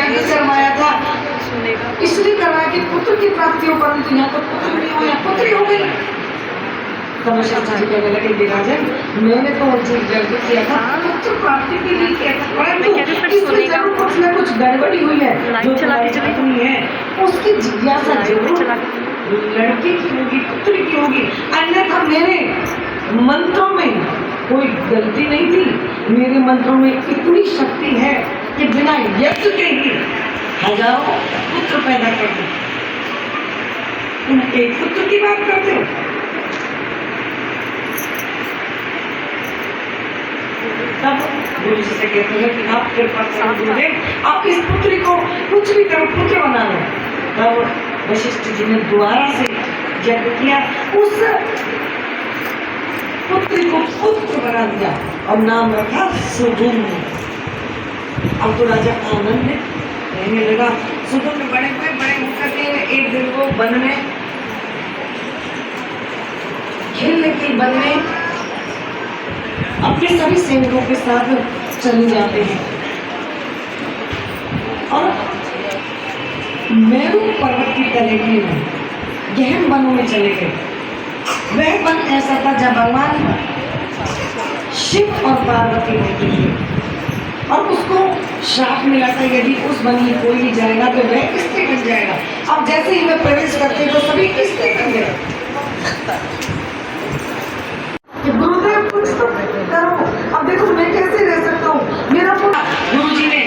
यज्ञ करवाया था, इसलिए करवाया कि पुत्र की प्राप्ति हो, परंतु यहाँ तो पुत्र नहीं हो, यहाँ पुत्री हो गई। तब शास्त्री जी कहने लगे कि राजन, मैंने तो जो यज्ञ किया था पुत्र प्राप्ति के लिए किया था, परंतु इसमें जरूर कुछ न कुछ गड़बड़ी हुई है। जो तुम्हारी पत्नी है उसकी जिज्ञासा जरूर लड़की की होगी, पुत्री की होगी, अन्यथा मेरे मंत्रों में कोई गलती नहीं थी। मेरे मंत्रों में इतनी शक्ति है कि बिना यज्ञ के ही हजारों पुत्र पैदा कर दो। तुम एक पुत्र की बात करते हो। तब गुरु जी से कहते हैं कि आप कृपा करो गुरुदेव, आप इस पुत्री को कुछ भी करो, पुत्र बना लो। तब वशिष्ठ जी ने दोबारा से यज्ञ किया, उस पुत्री को पुत्र बना दिया और नाम रखा सुधुम्न। अब तो राजा आनंद रहने लगा। सुधुम्न बड़े हुए, बड़े होकर के एक दिन वो वन में खेलने के वन में अपने सभी सैनिकों के साथ चले जाते हैं और मेरू पर्वत की तलहटी में गहन वनों में चले गए। वह वन ऐसा था जब भगवान शिव और पार्वती रहते थे और उसको श्राप मिला था यदि उस वन में कोई भी जाएगा तो वह स्त्री बन जाएगा। अब जैसे ही वह प्रवेश करते तो सभी स्त्री बन गए। गुरुदेव कुछ तो करो, अब देखो मैं कैसे रह सकता हूँ, मेरा गुरु जी ने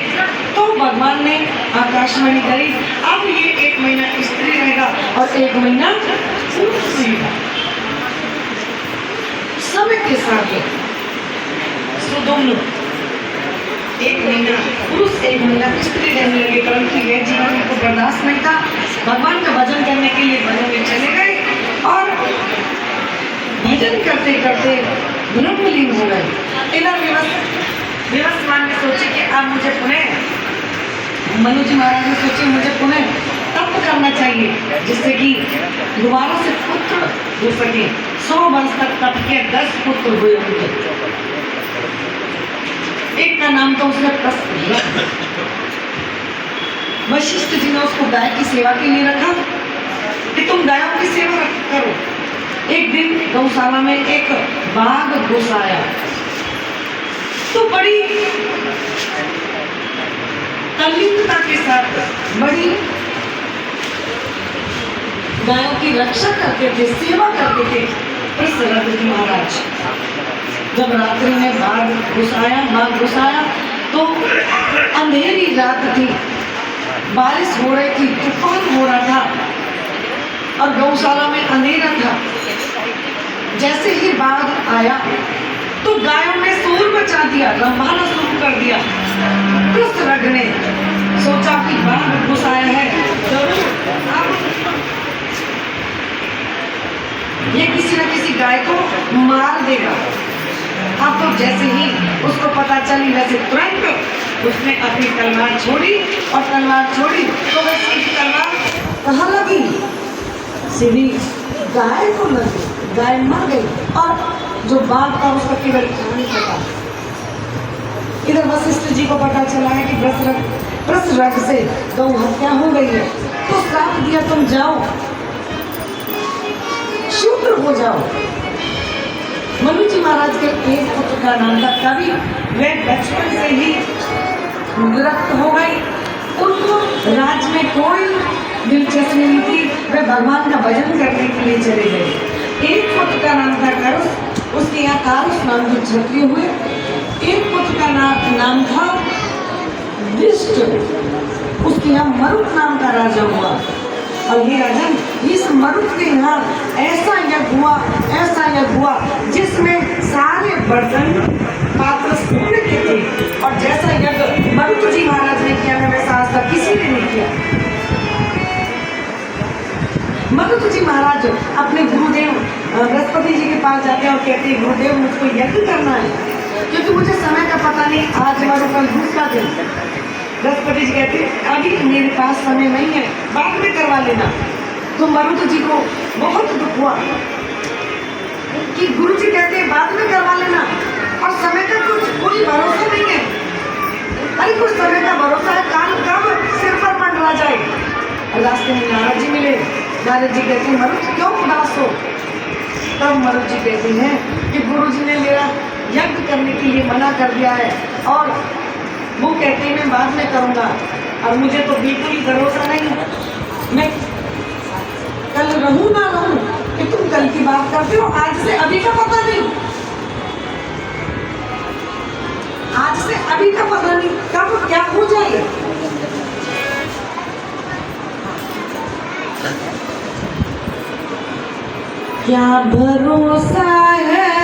तो भगवान ने आकाशवाणी करी, अब ये 1 महीना स्त्री रहेगा और 1 महीना पुरुष रहेगा। समय के साथ सुधुम्न 1 महीना पुरुष 1 महीना स्त्री रहने लगे, परंतु यह जीवन को बर्दाश्त नहीं था। भगवान का भजन करने के लिए वनों में चले गए और भजन करते करते ब्रह्मलीन हो गए। इधर विवस्वान ने सोचे कि अब मुझे पुनः मनु जी महाराज ने सोचे मुझे पुनः तप करना चाहिए जिससे कि दोबारा से पुत्र हो सके। 100 वर्ष तक तप के 10 पुत्र हुए उनके। एक का नाम तो उसने प्रश्न, वशिष्ठ जी ने उसको गाय की सेवा के लिए रखा कि तुम गायों की सेवा करो। एक दिन गौशाला में एक बाघ घुस आया तो बड़ी तल्लीनता के साथ बड़ी गायों की रक्षा करते थे, सेवा करते थे प्रसन्न जी महाराज। जब रात्रि में बाघ घुस आया तो अंधेरी रात थी, बारिश हो रही थी, तूफान हो रहा था और गौशाला में अंधेरा था। जैसे ही बाघ आया तो गायों ने शोर मचा दिया, रंभाना शुरू कर दिया। कृष्ण ने सोचा कि बाघ घुस आया है, जरूर अब ये किसी न किसी गाय को मार देगा। अब तो जैसे ही उसको पता चली वैसे तुरंत उसने अपनी तलवार छोड़ी और तलवार छोड़ी तो वह सीधी तलवार कहाँ लगी? सीधी गाय को लगी। गाय मर गई और जो बाघ था उसका केवल खाने पता। इधर वशिष्ठ जी को पता चला है कि प्रसरग से गौ हत्या हो गई है, तो श्राप दिया तुम जाओ शूद्र हो जाओ। मनु जी महाराज के एक पुत्र का नाम था कवि, वे बचपन से ही विरक्त हो गई, उनको राज में कोई दिलचस्पी नहीं थी, वे भगवान का भजन करने के लिए चले गए। एक पुत्र का नाम था करुष, उसके यहाँ कारुष नाम के क्षत्रिय हुए। एक पुत्र का नाम था दिष्ट, उसके यहाँ मरुत नाम का राजा हुआ। और ये राजन, इस मरुत के यहाँ ऐसा यज्ञ हुआ जिसमें सारे बर्तन पात्र सोने के थे और जैसा यज्ञ मरुत जी महाराज ने किया है वैसा आज तक किसी ने नहीं किया। मरुत जी महाराज अपने गुरुदेव बृहस्पति जी के पास जाते हैं और कहते हैं गुरुदेव मुझको यज्ञ करना है क्योंकि मुझे समय का पता नहीं, आज मरु कल दूसरा दिन। बृहस्पति जी कहते हैं अभी मेरे पास समय नहीं है, बाद में करवा लेना। तो मरुत जी को बहुत दुख हुआ कि गुरु जी कहते हैं बाद में करवा लेना और समय का कुछ कोई भरोसा नहीं है। अरे कुछ समय का भरोसा है, काल कब नारद जी कहते हैं मनुज क्यों उदास हो? तब मनुज जी कहते हैं कि गुरु जी ने मेरा यज्ञ करने के लिए मना कर दिया है और वो कहते हैं मैं बाद में करूँगा, और मुझे तो बिल्कुल ही भरोसा नहीं, मैं कल रहूँ ना रहूँ कि तुम कल की बात करते हो, आज से अभी का पता नहीं, आज से अभी का पता नहीं कब क्या हो जाए। क्या भरोसा है